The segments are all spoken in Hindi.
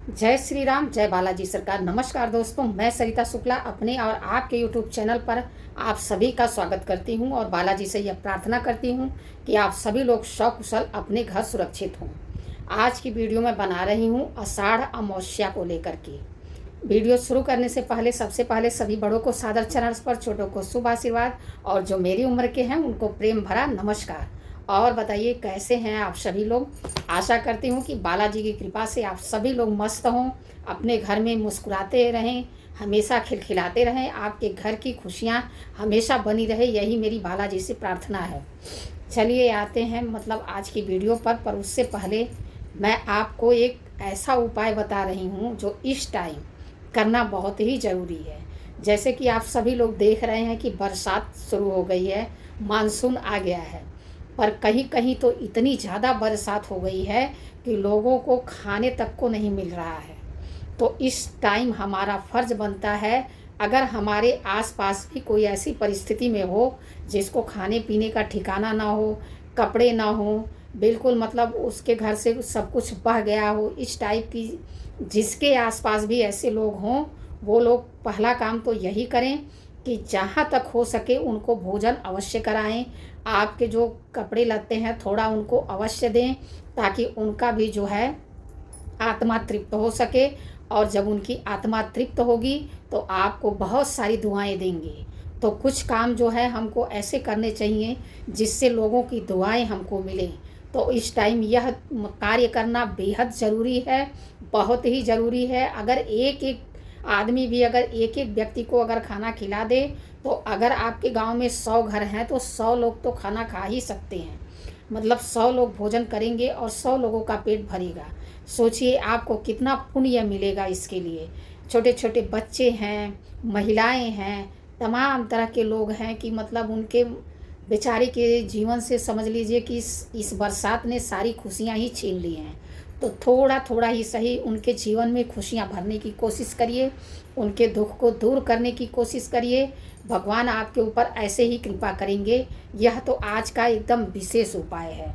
जय श्री राम, जय बालाजी सरकार। नमस्कार दोस्तों, मैं सरिता शुक्ला अपने और आपके YouTube चैनल पर आप सभी का स्वागत करती हूं और बालाजी से यह प्रार्थना करती हूं कि आप सभी लोग सकुशल अपने घर सुरक्षित हों। आज की वीडियो में बना रही हूं आषाढ़ अमावस्या को लेकर के। वीडियो शुरू करने से पहले सबसे पहले सभी बड़ों को सादर चरण पर, छोटों को शुभ आशीर्वाद और जो मेरी उम्र के हैं उनको प्रेम भरा नमस्कार। और बताइए कैसे हैं आप सभी लोग। आशा करती हूँ कि बालाजी की कृपा से आप सभी लोग मस्त हों, अपने घर में मुस्कुराते रहें, हमेशा खिलखिलाते रहें, आपके घर की खुशियाँ हमेशा बनी रहे, यही मेरी बालाजी से प्रार्थना है। चलिए आते हैं आज की वीडियो पर उससे पहले मैं आपको एक ऐसा उपाय बता रही हूँ जो इस टाइम करना बहुत ही ज़रूरी है। जैसे कि आप सभी लोग देख रहे हैं कि बरसात शुरू हो गई है, मानसून आ गया है, पर कहीं कहीं तो इतनी ज़्यादा बरसात हो गई है कि लोगों को खाने तक को नहीं मिल रहा है। तो इस टाइम हमारा फ़र्ज़ बनता है, अगर हमारे आसपास भी कोई ऐसी परिस्थिति में हो जिसको खाने पीने का ठिकाना ना हो, कपड़े ना हो, बिल्कुल उसके घर से सब कुछ बह गया हो, इस टाइप की जिसके आसपास भी ऐसे लोग हों, वो लोग पहला काम तो यही करें कि जहाँ तक हो सके उनको भोजन अवश्य कराएं। आपके जो कपड़े लत्ते हैं थोड़ा उनको अवश्य दें, ताकि उनका भी जो है आत्मा तृप्त हो सके। और जब उनकी आत्मा तृप्त होगी तो आपको बहुत सारी दुआएं देंगे। तो कुछ काम जो है हमको ऐसे करने चाहिए जिससे लोगों की दुआएं हमको मिलें। तो इस टाइम यह कार्य करना बेहद ज़रूरी है, बहुत ही ज़रूरी है। अगर एक एक आदमी भी अगर एक एक व्यक्ति को अगर खाना खिला दे, तो अगर आपके गांव में 100 घर हैं तो 100 लोग तो खाना खा ही सकते हैं। 100 लोग भोजन करेंगे और 100 लोगों का पेट भरेगा। सोचिए आपको कितना पुण्य मिलेगा इसके लिए। छोटे छोटे बच्चे हैं, महिलाएं हैं, तमाम तरह के लोग हैं कि उनके बेचारे के जीवन से समझ लीजिए कि इस बरसात ने सारी खुशियां ही छीन ली हैं। तो थोड़ा थोड़ा ही सही उनके जीवन में खुशियां भरने की कोशिश करिए, उनके दुख को दूर करने की कोशिश करिए। भगवान आपके ऊपर ऐसे ही कृपा करेंगे। यह तो आज का एकदम विशेष उपाय है।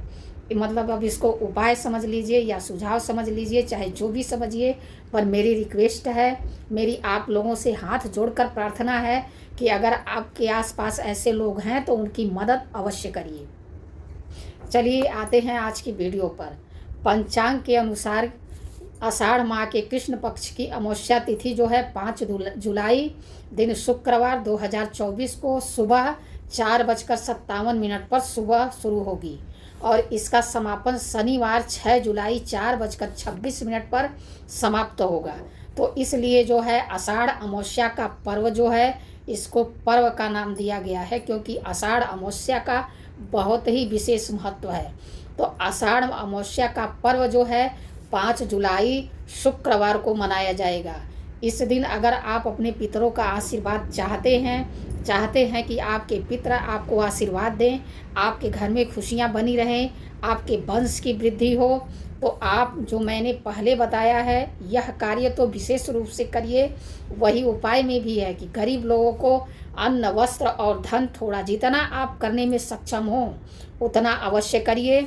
अब इसको उपाय समझ लीजिए या सुझाव समझ लीजिए, चाहे जो भी समझिए, पर मेरी रिक्वेस्ट है, मेरी आप लोगों से हाथ जोड़कर प्रार्थना है कि अगर आपके आसपास ऐसे लोग हैं तो उनकी मदद अवश्य करिए। चलिए आते हैं आज की वीडियो पर। पंचांग के अनुसार आषाढ़ माह के कृष्ण पक्ष की अमावस्या तिथि जो है 5 जुलाई दिन शुक्रवार 2024 को सुबह 4:57 पर सुबह शुरू होगी और इसका समापन शनिवार 6 जुलाई 4:26 पर समाप्त होगा। तो इसलिए जो है आषाढ़ अमावस्या का पर्व जो है, इसको पर्व का नाम दिया गया है, क्योंकि आषाढ़ अमावस्या का बहुत ही विशेष महत्व है। तो आषाढ़ अमावस्या का पर्व जो है 5 जुलाई शुक्रवार को मनाया जाएगा। इस दिन अगर आप अपने पितरों का आशीर्वाद चाहते हैं कि आपके पितर आपको आशीर्वाद दें, आपके घर में खुशियां बनी रहें, आपके वंश की वृद्धि हो, तो आप जो मैंने पहले बताया है यह कार्य तो विशेष रूप से करिए। वही उपाय में भी है कि गरीब लोगों को अन्न, वस्त्र और धन थोड़ा जितना आप करने में सक्षम हो उतना अवश्य करिए,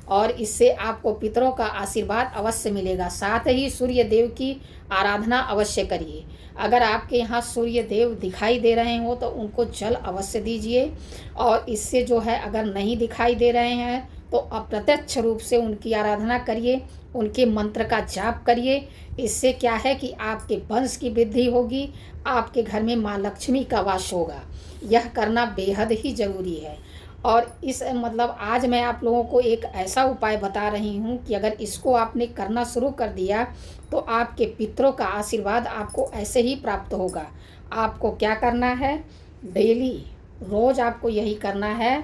और इससे आपको पितरों का आशीर्वाद अवश्य मिलेगा। साथ ही सूर्य देव की आराधना अवश्य करिए। अगर आपके यहाँ सूर्य देव दिखाई दे रहे हो तो उनको जल अवश्य दीजिए, और इससे जो है अगर नहीं दिखाई दे रहे हैं तो अप्रत्यक्ष रूप से उनकी आराधना करिए, उनके मंत्र का जाप करिए। इससे क्या है कि आपके वंश की वृद्धि होगी, आपके घर में माँ लक्ष्मी का वास होगा। यह करना बेहद ही ज़रूरी है। और इस आज मैं आप लोगों को एक ऐसा उपाय बता रही हूँ कि अगर इसको आपने करना शुरू कर दिया तो आपके पितरों का आशीर्वाद आपको ऐसे ही प्राप्त होगा। आपको क्या करना है, डेली रोज़ आपको यही करना है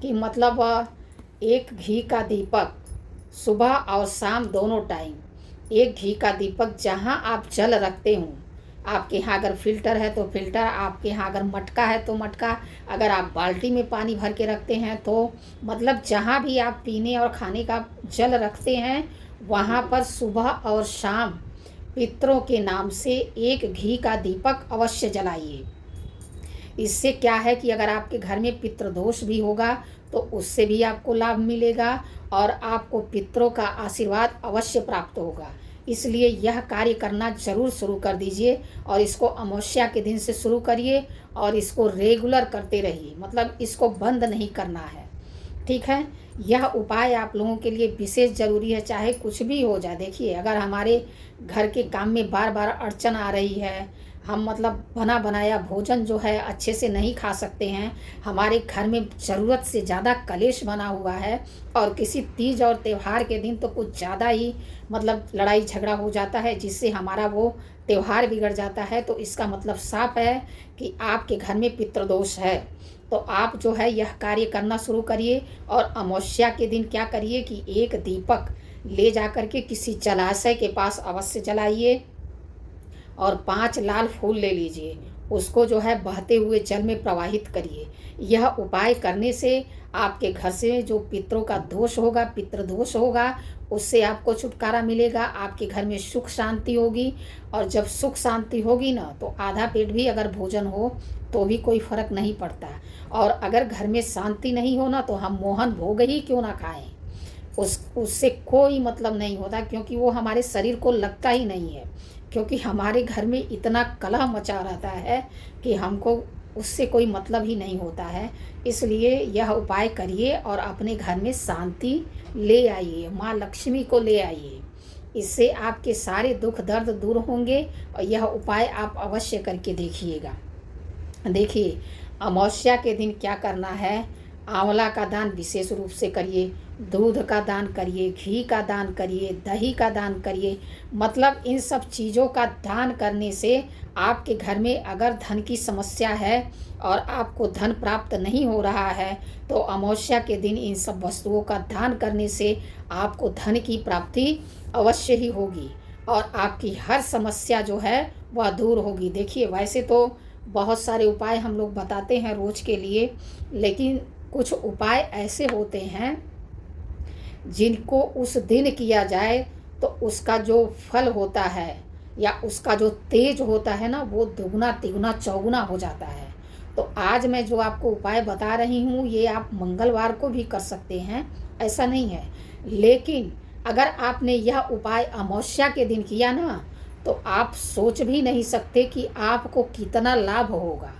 कि एक घी का दीपक सुबह और शाम दोनों टाइम, एक घी का दीपक जहाँ आप जल रखते हो, आपके यहाँ अगर फ़िल्टर है तो फ़िल्टर, आपके यहाँ अगर मटका है तो मटका, अगर आप बाल्टी में पानी भर के रखते हैं तो जहाँ भी आप पीने और खाने का जल रखते हैं वहाँ पर सुबह और शाम पितरों के नाम से एक घी का दीपक अवश्य जलाइए। इससे क्या है कि अगर आपके घर में पितृदोष भी होगा तो उससे भी आपको लाभ मिलेगा और आपको पितरों का आशीर्वाद अवश्य प्राप्त होगा। इसलिए यह कार्य करना ज़रूर शुरू कर दीजिए और इसको अमावस्या के दिन से शुरू करिए और इसको रेगुलर करते रहिए, मतलब इसको बंद नहीं करना है। ठीक है, यह उपाय आप लोगों के लिए विशेष ज़रूरी है, चाहे कुछ भी हो जाए। देखिए, अगर हमारे घर के काम में बार बार अड़चन आ रही है, हम मतलब बना बनाया भोजन जो है अच्छे से नहीं खा सकते हैं, हमारे घर में ज़रूरत से ज़्यादा कलेश बना हुआ है और किसी तीज और त्यौहार के दिन तो कुछ ज़्यादा ही मतलब लड़ाई झगड़ा हो जाता है, जिससे हमारा वो त्यौहार बिगड़ जाता है, तो इसका मतलब साफ है कि आपके घर में पितृदोष है। तो आप जो है यह कार्य करना शुरू करिए और अमावस्या के दिन क्या करिए कि एक दीपक ले जा कर के किसी जलाशय के पास अवश्य जलाइए और 5 लाल फूल ले लीजिए, उसको जो है बहते हुए जल में प्रवाहित करिए। यह उपाय करने से आपके घर से जो पितरों का दोष होगा, पितृदोष होगा, उससे आपको छुटकारा मिलेगा, आपके घर में सुख शांति होगी। और जब सुख शांति होगी ना, तो आधा पेट भी अगर भोजन हो तो भी कोई फर्क नहीं पड़ता। और अगर घर में शांति नहीं हो ना, तो हम मोहन भोग ही क्यों ना खाएं, उससे कोई मतलब नहीं होता, क्योंकि वो हमारे शरीर को लगता ही नहीं है। क्योंकि हमारे घर में इतना कलह मचा रहता है कि हमको उससे कोई मतलब ही नहीं होता है। इसलिए यह उपाय करिए और अपने घर में शांति ले आइए, माँ लक्ष्मी को ले आइए। इससे आपके सारे दुख दर्द दूर होंगे और यह उपाय आप अवश्य करके देखिएगा। देखिए, अमावस्या के दिन क्या करना है, आंवला का दान विशेष रूप से करिए, दूध का दान करिए, घी का दान करिए, दही का दान करिए। मतलब इन सब चीज़ों का दान करने से आपके घर में अगर धन की समस्या है और आपको धन प्राप्त नहीं हो रहा है, तो अमावस्या के दिन इन सब वस्तुओं का दान करने से आपको धन की प्राप्ति अवश्य ही होगी और आपकी हर समस्या जो है वह दूर होगी। देखिए, वैसे तो बहुत सारे उपाय हम लोग बताते हैं रोज के लिए, लेकिन कुछ उपाय ऐसे होते हैं जिनको उस दिन किया जाए तो उसका जो फल होता है या उसका जो तेज होता है ना, वो दुगना तिगुना चौगुना हो जाता है। तो आज मैं जो आपको उपाय बता रही हूँ, ये आप मंगलवार को भी कर सकते हैं, ऐसा नहीं है। लेकिन अगर आपने यह उपाय अमावस्या के दिन किया ना, तो आप सोच भी नहीं सकते कि आपको कितना लाभ होगा।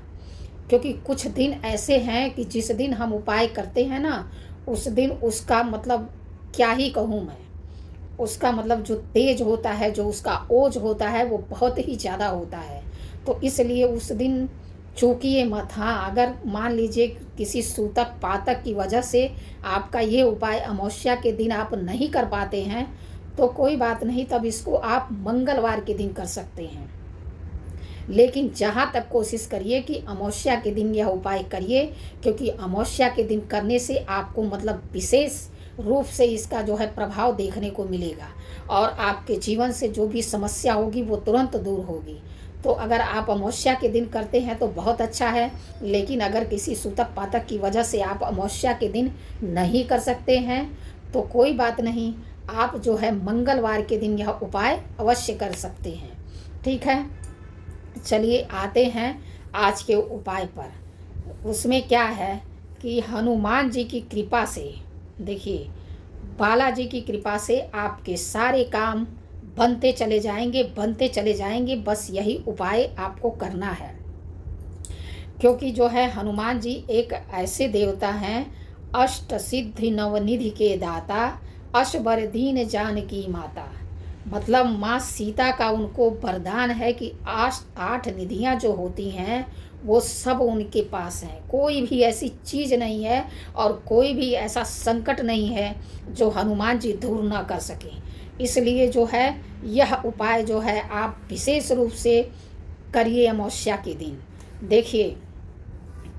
क्योंकि कुछ दिन ऐसे हैं कि जिस दिन हम उपाय करते हैं ना, उस दिन उसका मतलब क्या ही कहूँ मैं, उसका मतलब जो तेज होता है, जो उसका ओज होता है, वो बहुत ही ज़्यादा होता है। तो इसलिए उस दिन चूकिए मत। हाँ, अगर मान लीजिए किसी सूतक पातक की वजह से आपका ये उपाय अमावस्या के दिन आप नहीं कर पाते हैं, तो कोई बात नहीं, तब इसको आप मंगलवार के दिन कर सकते हैं। लेकिन जहाँ तक कोशिश करिए कि अमावस्या के दिन यह उपाय करिए, क्योंकि अमावस्या के दिन करने से आपको मतलब विशेष रूप से इसका जो है प्रभाव देखने को मिलेगा और आपके जीवन से जो भी समस्या होगी वो तुरंत दूर होगी। तो अगर आप अमावस्या के दिन करते हैं तो बहुत अच्छा है, लेकिन अगर किसी सूतक पातक की वजह से आप अमावस्या के दिन नहीं कर सकते हैं तो कोई बात नहीं, आप जो है मंगलवार के दिन यह उपाय अवश्य कर सकते हैं। ठीक है, चलिए आते हैं आज के उपाय पर। उसमें क्या है कि हनुमान जी की कृपा से, देखिए, बालाजी की कृपा से आपके सारे काम बनते चले जाएंगे, बनते चले जाएंगे। बस यही उपाय आपको करना है, क्योंकि जो है हनुमान जी एक ऐसे देवता हैं, अष्ट सिद्धि नवनिधि के दाता, अष्बर दीन जानकी माता। मतलब माँ सीता का उनको वरदान है कि 8 निधियाँ जो होती हैं वो सब उनके पास हैं। कोई भी ऐसी चीज़ नहीं है और कोई भी ऐसा संकट नहीं है जो हनुमान जी दूर ना कर सकें। इसलिए जो है यह उपाय जो है आप विशेष रूप से करिए अमावस्या के दिन। देखिए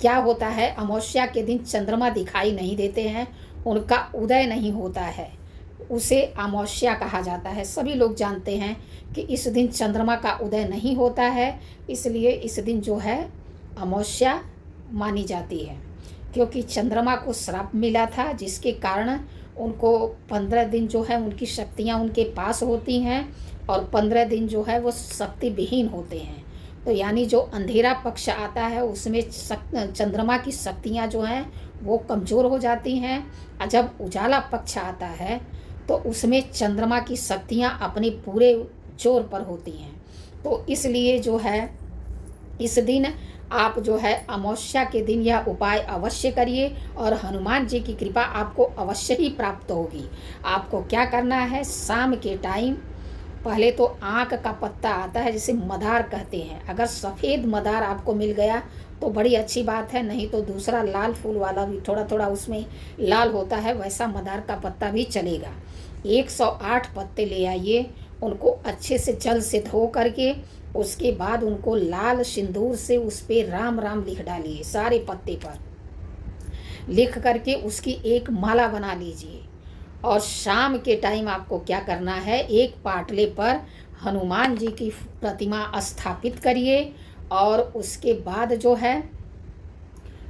क्या होता है, अमावस्या के दिन चंद्रमा दिखाई नहीं देते हैं, उनका उदय नहीं होता है, उसे अमावस्या कहा जाता है। सभी लोग जानते हैं कि इस दिन चंद्रमा का उदय नहीं होता है, इसलिए इस दिन जो है अमावस्या मानी जाती है। क्योंकि चंद्रमा को श्राप मिला था, जिसके कारण उनको 15 दिन जो है उनकी शक्तियाँ उनके पास होती हैं और 15 दिन जो है वो शक्ति विहीन होते हैं। तो यानी जो अंधेरा पक्ष आता है उसमें चंद्रमा की शक्तियाँ जो हैं वो कमज़ोर हो जाती हैं, और जब उजाला पक्ष आता है तो उसमें चंद्रमा की शक्तियाँ अपने पूरे जोर पर होती हैं। तो इसलिए जो है इस दिन आप जो है अमावस्या के दिन यह उपाय अवश्य करिए और हनुमान जी की कृपा आपको अवश्य ही प्राप्त होगी। आपको क्या करना है, शाम के टाइम पहले तो आँक का पत्ता आता है जिसे मदार कहते हैं, अगर सफ़ेद मदार आपको मिल गया तो बड़ी अच्छी बात है, नहीं तो दूसरा लाल फूल वाला भी थोड़ा थोड़ा उसमें लाल होता है, वैसा मदार का पत्ता भी चलेगा। 108 पत्ते ले आइए, उनको अच्छे से जल से धो करके उसके बाद उनको लाल सिंदूर से उस पर राम राम लिख डालिए, सारे पत्ते पर लिख करके उसकी एक माला बना लीजिए। और शाम के टाइम आपको क्या करना है, एक पाटले पर हनुमान जी की प्रतिमा स्थापित करिए और उसके बाद जो है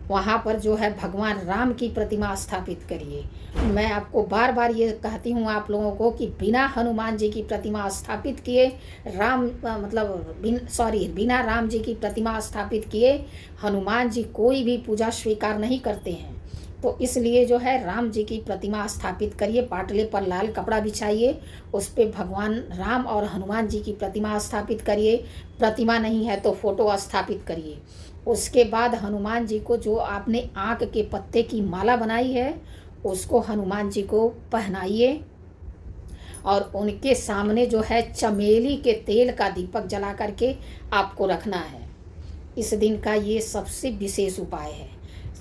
वहाँ पर जो है भगवान राम की प्रतिमा स्थापित करिए। मैं आपको बार बार ये कहती हूँ आप लोगों को कि बिना हनुमान जी की प्रतिमा स्थापित किए बिना राम जी की प्रतिमा स्थापित किए हनुमान जी कोई भी पूजा स्वीकार नहीं करते हैं। तो इसलिए जो है राम जी की प्रतिमा स्थापित करिए, पाटले पर लाल कपड़ा बिछाइए, उस पर भगवान राम और हनुमान जी की प्रतिमा स्थापित करिए। प्रतिमा नहीं है तो फोटो स्थापित करिए। उसके बाद हनुमान जी को जो आपने आँक के पत्ते की माला बनाई है उसको हनुमान जी को पहनाइए और उनके सामने जो है चमेली के तेल का दीपक जला करके आपको रखना है। इस दिन का ये सबसे विशेष उपाय है।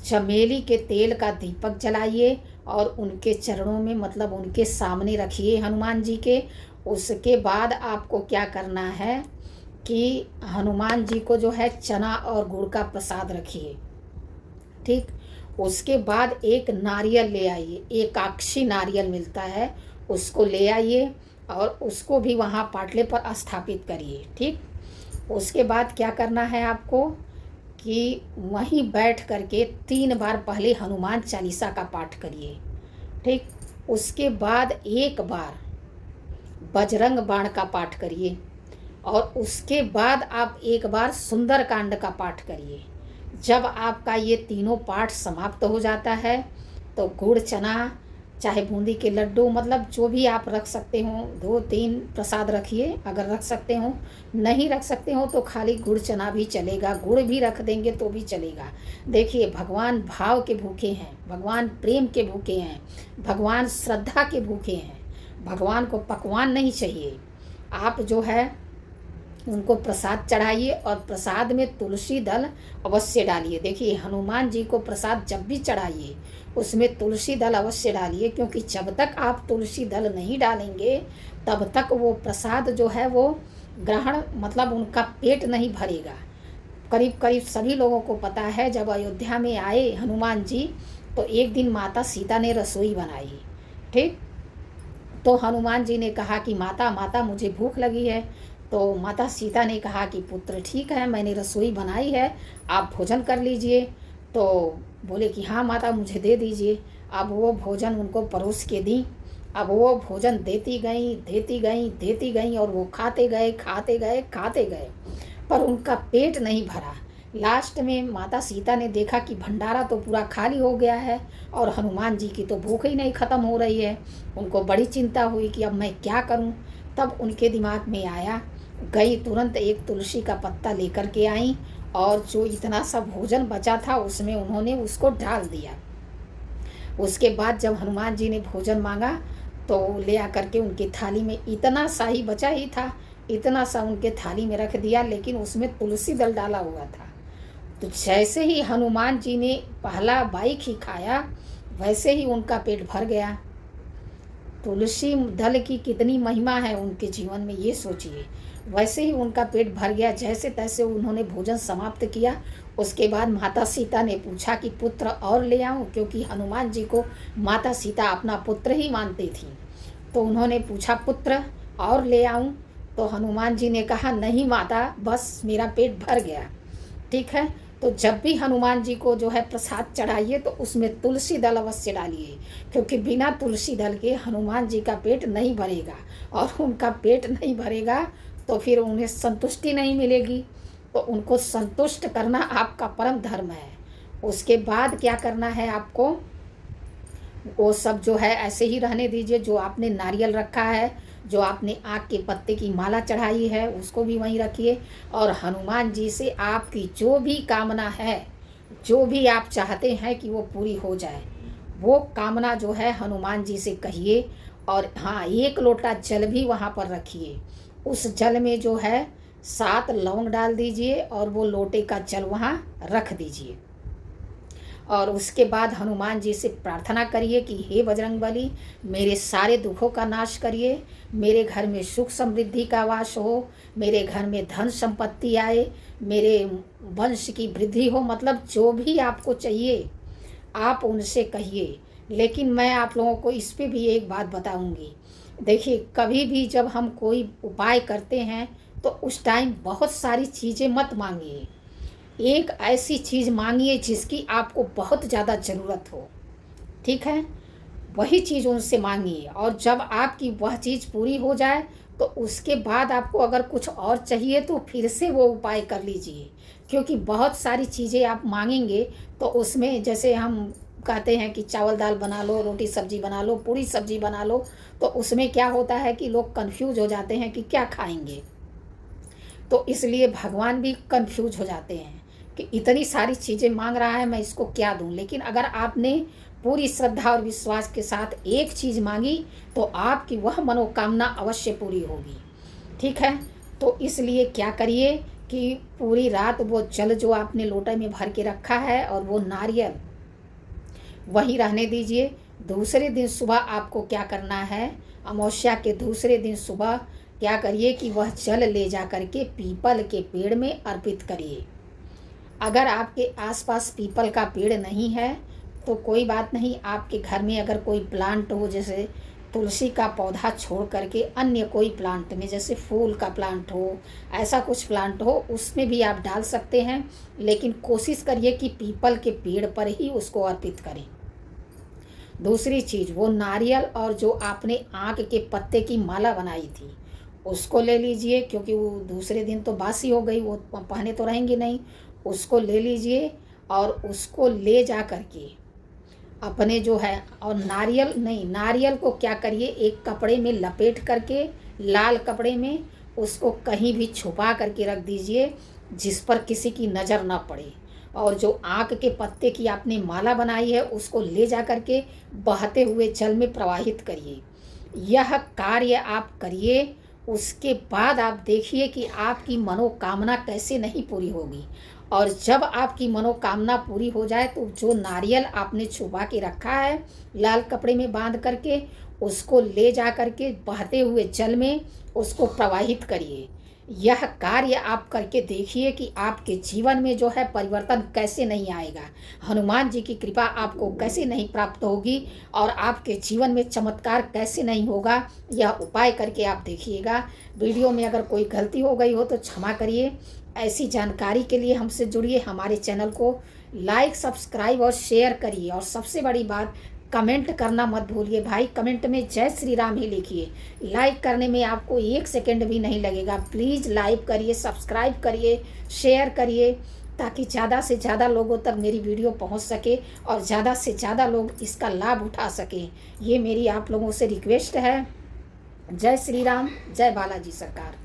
चमेली के तेल का दीपक जलाइए और उनके चरणों में मतलब उनके सामने रखिए हनुमान जी के। उसके बाद आपको क्या करना है कि हनुमान जी को जो है चना और गुड़ का प्रसाद रखिए, ठीक। उसके बाद एक नारियल ले आइए, एकाक्षी नारियल मिलता है, उसको ले आइए और उसको भी वहाँ पाटले पर स्थापित करिए, ठीक। उसके बाद क्या करना है आपको कि वहीं बैठ करके 3 बार पहले हनुमान चालीसा का पाठ करिए, ठीक। उसके बाद एक बार बजरंग बाण का पाठ करिए और उसके बाद आप एक बार सुंदरकांड का पाठ करिए। जब आपका ये तीनों पाठ समाप्त हो जाता है तो गुड़ चना चाहे बूंदी के लड्डू मतलब जो भी आप रख सकते हो 2-3 प्रसाद रखिए, अगर रख सकते हो, नहीं रख सकते हो तो खाली गुड़ चना भी चलेगा, गुड़ भी रख देंगे तो भी चलेगा। देखिए भगवान भाव के भूखे हैं, भगवान प्रेम के भूखे हैं, भगवान श्रद्धा के भूखे हैं, भगवान को पकवान नहीं चाहिए। आप जो है उनको प्रसाद चढ़ाइए और प्रसाद में तुलसी दल अवश्य डालिए। देखिए हनुमान जी को प्रसाद जब भी चढ़ाइए उसमें तुलसी दल अवश्य डालिए, क्योंकि जब तक आप तुलसी दल नहीं डालेंगे तब तक वो प्रसाद जो है वो ग्रहण मतलब उनका पेट नहीं भरेगा। करीब करीब सभी लोगों को पता है जब अयोध्या में आए हनुमान जी तो एक दिन माता सीता ने रसोई बनाई, ठीक। तो हनुमान जी ने कहा कि माता माता मुझे भूख लगी है। तो माता सीता ने कहा कि पुत्र ठीक है, मैंने रसोई बनाई है, आप भोजन कर लीजिए। तो बोले कि हाँ माता मुझे दे दीजिए। अब वो भोजन उनको परोस के दी। अब वो भोजन देती गई और वो खाते गए पर उनका पेट नहीं भरा। लास्ट में माता सीता ने देखा कि भंडारा तो पूरा खाली हो गया है और हनुमान जी की तो भूख ही नहीं ख़त्म हो रही है। उनको बड़ी चिंता हुई कि अब मैं क्या करूं। तब उनके दिमाग में आया, गई तुरंत एक तुलसी का पत्ता लेकर के आई और जो इतना सा भोजन बचा था उसमें उन्होंने उसको डाल दिया। उसके बाद जब हनुमान जी ने भोजन मांगा तो ले आकर के उनकी थाली में इतना सा ही बचा ही था, इतना सा उनके थाली में रख दिया, लेकिन उसमें तुलसी दल डाला हुआ था। तो जैसे ही हनुमान जी ने पहला बाइक ही खाया वैसे ही उनका पेट भर गया। तुलसी दल की कितनी महिमा है उनके जीवन में, ये सोचिए। वैसे ही उनका पेट भर गया, जैसे तैसे उन्होंने भोजन समाप्त किया। उसके बाद माता सीता ने पूछा कि पुत्र और ले आऊं, क्योंकि हनुमान जी को माता सीता अपना पुत्र ही मानती थी। तो उन्होंने पूछा पुत्र और ले आऊं, तो हनुमान जी ने कहा नहीं माता, बस मेरा पेट भर गया, ठीक है। तो जब भी हनुमान जी को जो है प्रसाद चढ़ाइए तो उसमें तुलसी दल अवश्य डालिए, क्योंकि बिना तुलसी दल के हनुमान जी का पेट नहीं भरेगा और उनका पेट नहीं भरेगा तो फिर उन्हें संतुष्टि नहीं मिलेगी। तो उनको संतुष्ट करना आपका परम धर्म है। उसके बाद क्या करना है आपको, वो सब जो है ऐसे ही रहने दीजिए। जो आपने नारियल रखा है, जो आपने आक के पत्ते की माला चढ़ाई है, उसको भी वहीं रखिए। और हनुमान जी से आपकी जो भी कामना है, जो भी आप चाहते हैं कि वो पूरी हो जाए, वो कामना जो है हनुमान जी से कहिए। और हाँ, 1 लोटा जल भी वहाँ पर रखिए। उस जल में जो है 7 लौंग डाल दीजिए और वो लोटे का जल वहाँ रख दीजिए। और उसके बाद हनुमान जी से प्रार्थना करिए कि हे बजरंगबली, मेरे सारे दुखों का नाश करिए, मेरे घर में सुख समृद्धि का वास हो, मेरे घर में धन संपत्ति आए, मेरे वंश की वृद्धि हो। मतलब जो भी आपको चाहिए आप उनसे कहिए। लेकिन मैं आप लोगों को इस पे भी एक बात बताऊंगी। देखिए, कभी भी जब हम कोई उपाय करते हैं तो उस टाइम बहुत सारी चीज़ें मत मांगिए। एक ऐसी चीज़ मांगिए जिसकी आपको बहुत ज़्यादा ज़रूरत हो, ठीक है? वही चीज़ उनसे मांगिए। और जब आपकी वह चीज़ पूरी हो जाए तो उसके बाद आपको अगर कुछ और चाहिए तो फिर से वो उपाय कर लीजिए। क्योंकि बहुत सारी चीज़ें आप मांगेंगे तो उसमें, जैसे हम कहते हैं कि चावल दाल बना लो, रोटी सब्जी बना लो, पूरी सब्जी बना लो, तो उसमें क्या होता है कि लोग कंफ्यूज हो जाते हैं कि क्या खाएंगे। तो इसलिए भगवान भी कंफ्यूज हो जाते हैं कि इतनी सारी चीज़ें मांग रहा है, मैं इसको क्या दूं। लेकिन अगर आपने पूरी श्रद्धा और विश्वास के साथ एक चीज़ मांगी तो आपकी वह मनोकामना अवश्य पूरी होगी, ठीक है? तो इसलिए क्या करिए कि पूरी रात वो जल जो आपने लोटे में भर के रखा है और वो नारियल वहीं रहने दीजिए। दूसरे दिन सुबह आपको क्या करना है, अमावस्या के दूसरे दिन सुबह क्या करिए कि वह जल ले जा कर के पीपल के पेड़ में अर्पित करिए। अगर आपके आसपास पीपल का पेड़ नहीं है तो कोई बात नहीं, आपके घर में अगर कोई प्लांट हो, जैसे तुलसी का पौधा छोड़ करके अन्य कोई प्लांट में, जैसे फूल का प्लांट हो, ऐसा कुछ प्लांट हो, उसमें भी आप डाल सकते हैं। लेकिन कोशिश करिए कि पीपल के पेड़ पर ही उसको अर्पित करें। दूसरी चीज़, वो नारियल और जो आपने आक के पत्ते की माला बनाई थी उसको ले लीजिए। क्योंकि वो दूसरे दिन तो बासी हो गई, वो पहने तो रहेंगे नहीं। उसको ले लीजिए और उसको ले जा करके अपने जो है, और नारियल नहीं, नारियल को क्या करिए, एक कपड़े में लपेट करके, लाल कपड़े में उसको कहीं भी छुपा करके रख दीजिए जिस पर किसी की नज़र ना पड़े। और जो आक के पत्ते की आपने माला बनाई है उसको ले जा करके बहते हुए जल में प्रवाहित करिए। यह कार्य आप करिए, उसके बाद आप देखिए कि आपकी मनोकामना कैसे नहीं पूरी होगी। और जब आपकी मनोकामना पूरी हो जाए तो जो नारियल आपने छुपा के रखा है लाल कपड़े में बांध करके, उसको ले जा करके बहते हुए जल में उसको प्रवाहित करिए। यह कार्य आप करके देखिए कि आपके जीवन में जो है परिवर्तन कैसे नहीं आएगा, हनुमान जी की कृपा आपको कैसे नहीं प्राप्त होगी और आपके जीवन में चमत्कार कैसे नहीं होगा। यह उपाय करके आप देखिएगा। वीडियो में अगर कोई गलती हो गई हो तो क्षमा करिए। ऐसी जानकारी के लिए हमसे जुड़िए, हमारे चैनल को लाइक, सब्सक्राइब और शेयर करिए। और सबसे बड़ी बात, कमेंट करना मत भूलिए भाई। कमेंट में जय श्री राम ही लिखिए। लाइक करने में आपको 1 सेकंड भी नहीं लगेगा। प्लीज़ लाइक करिए, सब्सक्राइब करिए, शेयर करिए, ताकि ज़्यादा से ज़्यादा लोगों तक मेरी वीडियो पहुंच सके और ज़्यादा से ज़्यादा लोग इसका लाभ उठा सकें। ये मेरी आप लोगों से रिक्वेस्ट है। जय श्री राम, जय बालाजी सरकार।